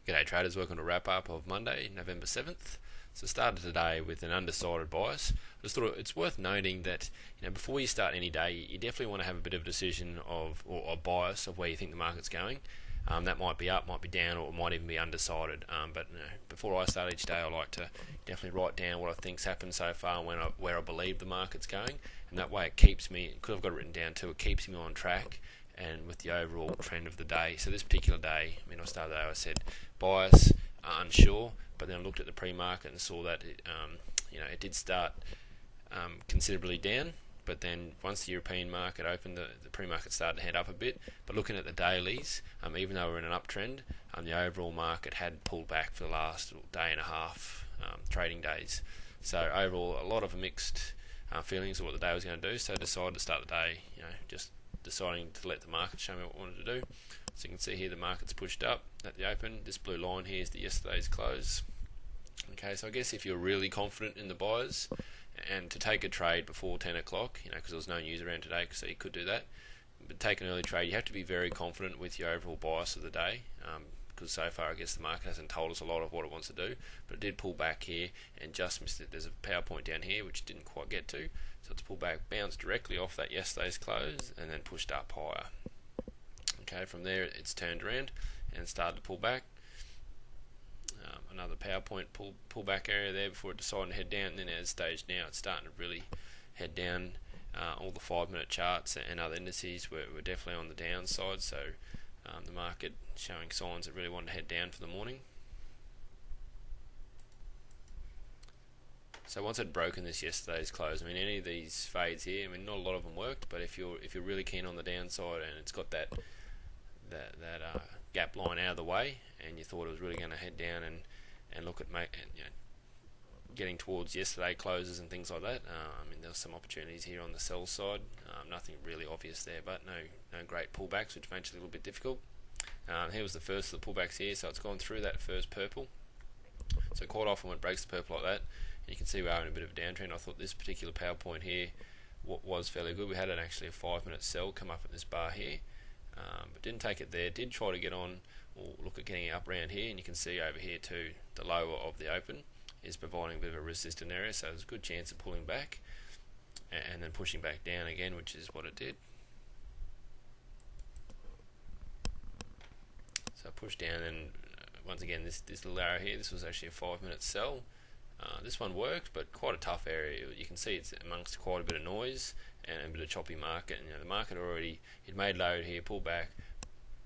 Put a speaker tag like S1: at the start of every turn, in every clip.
S1: G'day traders, welcome to wrap up of Monday, November 7th. So started today with an undecided bias. I just thought it's worth noting that before you start any day, you definitely want to have a bit of a decision of or a bias of where you think the market's going. That might be up, might be down, or it might even be undecided. But before I start each day, I like to definitely write down what I think's happened so far and where I believe the market's going, and that way it keeps me, because I've got it written down too, it keeps me on track and with the overall trend of the day. So this particular day, I started the day, I said bias, unsure, but then I looked at the pre-market and saw that it did start considerably down, but then once the European market opened, the pre-market started to head up a bit. But looking at the dailies, even though we're in an uptrend, the overall market had pulled back for the last day and a half trading days. So overall, a lot of mixed feelings of what the day was going to do. So I decided to start the day, just deciding to let the market show me what I wanted to do. So you can see here the market's pushed up at the open. This blue line here is the yesterday's close. Okay, so I guess if you're really confident in the buyers and to take a trade before 10 o'clock, because there was no news around today, so you could do that. But take an early trade, you have to be very confident with your overall bias of the day, because so far I guess the market hasn't told us a lot of what it wants to do, but it did pull back here and just missed it. There's a power point down here which it didn't quite get to, so it's pulled back, bounced directly off that yesterday's close and then pushed up higher. Okay, from there it's turned around and started to pull back. Another power point pull back area there before it decided to head down, and then at stage now it's starting to really head down. All the 5-minute charts and other indices were definitely on the downside, so the market showing signs that really wanted to head down for the morning. So once I'd broken this yesterday's close, any of these fades here, not a lot of them worked, but if you're really keen on the downside and it's got that gap line out of the way, and you thought it was really going to head down and look at getting towards yesterday closes and things like that, there were some opportunities here on the sell side. Nothing really obvious there, but no great pullbacks, which makes it a little bit difficult. Here was the first of the pullbacks here, so it's gone through that first purple. So quite often when it breaks the purple like that, you can see we are in a bit of a downtrend. I thought this particular power point here was fairly good. We had actually a 5-minute sell come up at this bar here, but didn't take it there. Did try to get on or look at getting up around here, and you can see over here too, the lower of the open is providing a bit of a resistant area, so there's a good chance of pulling back and then pushing back down again, which is what it did. So I pushed down, and once again this little arrow here, this was actually a 5-minute sell. This one worked, but quite a tough area. You can see it's amongst quite a bit of noise and a bit of choppy market, and the market already, it made low here, pull back,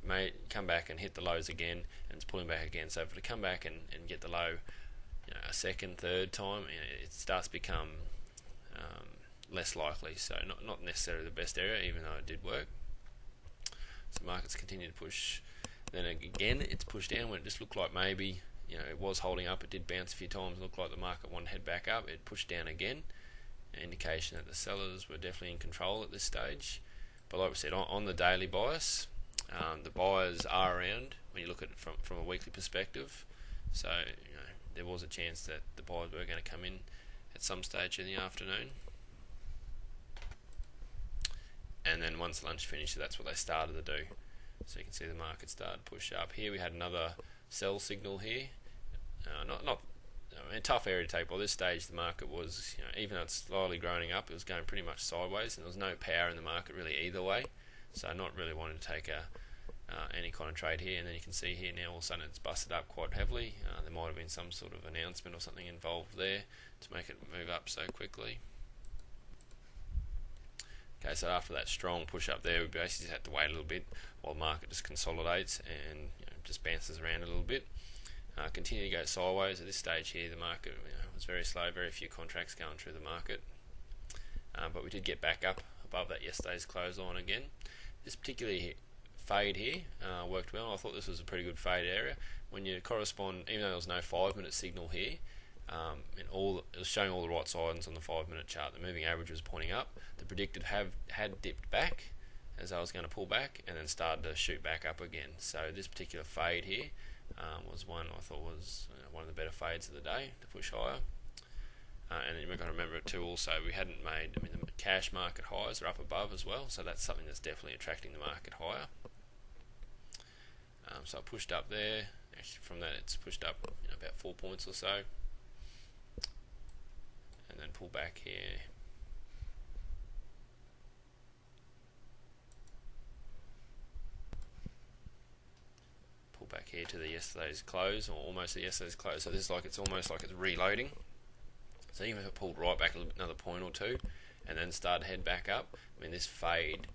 S1: may come back and hit the lows again, and it's pulling back again. So if it come back and get the low a second, third time, it starts to become less likely. So not necessarily the best area, even though it did work. So markets continue to push. Then again it's pushed down when it just looked like maybe it was holding up. It did bounce a few times, looked like the market wanted to head back up. It pushed down again, an indication that the sellers were definitely in control at this stage. But like we said, on the daily bias, the buyers are around when you look at it from a weekly perspective. So there was a chance that the buyers were going to come in at some stage in the afternoon. And then once lunch finished, that's what they started to do. So you can see the market started to push up. Here we had another sell signal here. A tough area to take. By this stage, the market was, even though it's slowly growing up, it was going pretty much sideways, and there was no power in the market really either way. So not really wanting to take any kind of trade here. And then you can see here now all of a sudden it's busted up quite heavily. There might have been some sort of announcement or something involved there to make it move up so quickly. Okay, so after that strong push up there, we basically just had to wait a little bit while the market just consolidates and just bounces around a little bit. Continue to go sideways. At this stage here, the market was very slow, very few contracts going through the market. But we did get back up above that yesterday's close line again. This particular fade here worked well. I thought this was a pretty good fade area. When you correspond, even though there was no 5-minute signal here, it was showing all the right signs on the 5-minute chart. The moving average was pointing up. The predicted had dipped back as I was going to pull back, and then started to shoot back up again. So this particular fade here was one I thought was one of the better fades of the day to push higher. And you've got to remember too also, we hadn't made, the cash market highs are up above as well, so that's something that's definitely attracting the market higher. So I pushed up there, from that. It's pushed up about 4 points or so, and then pull back here. Pull back here to the yesterday's close, or almost the yesterday's close. So this is it's almost like it's reloading. So even if it pulled right back another point or two, and then started to head back up, I mean, this fade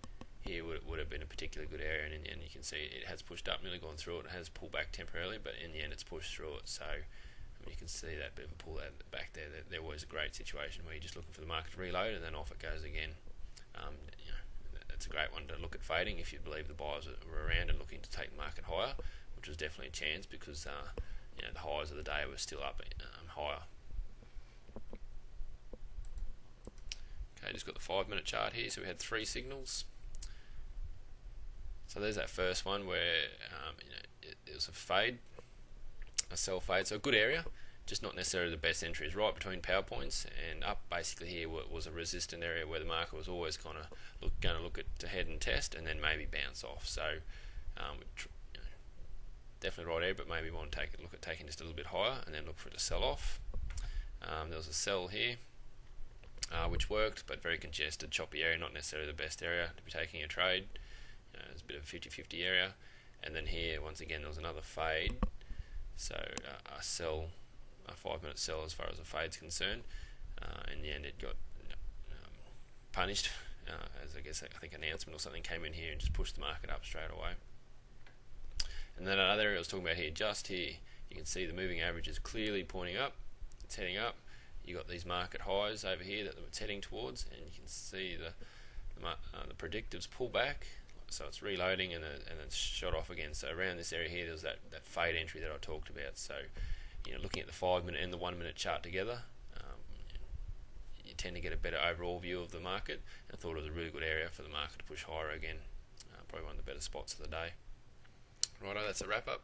S1: here would have been a particularly good area, and in the end you can see it has pushed up, nearly gone through it. It has pulled back temporarily, but in the end it's pushed through it. So you can see that bit of a pull out back there. There was a great situation where you're just looking for the market to reload, and then off it goes again. That's a great one to look at fading if you believe the buyers were around and looking to take the market higher, which was definitely a chance because the highs of the day were still up higher. Okay, just got the 5-minute chart here. So we had 3 signals. So there's that first one where it was a fade, a sell fade. So a good area, just not necessarily the best entry. It's right between power points, and up basically here was a resistant area where the market was always kind of going to look at to head and test, and then maybe bounce off. So definitely right area, but maybe want to look at taking just a little bit higher, and then look for it to sell off. There was a sell here, which worked, but very congested, choppy area, not necessarily the best area to be taking a trade. It's a bit of a 50-50 area. And then here, once again, there was another fade. So a sell, a 5-minute sell as far as the fade's concerned. In the end, it got punished, as I think announcement or something came in here and just pushed the market up straight away. And then another area I was talking about here, just here, you can see the moving average is clearly pointing up. It's heading up. You got these market highs over here that it's heading towards, and you can see the predictives pull back. So it's reloading and then it's shot off again. So around this area here, there's that fade entry that I talked about. So looking at the 5-minute and the 1-minute chart together, you tend to get a better overall view of the market, and I thought it was a really good area for the market to push higher again. Probably one of the better spots of the day. Righto, that's a wrap up.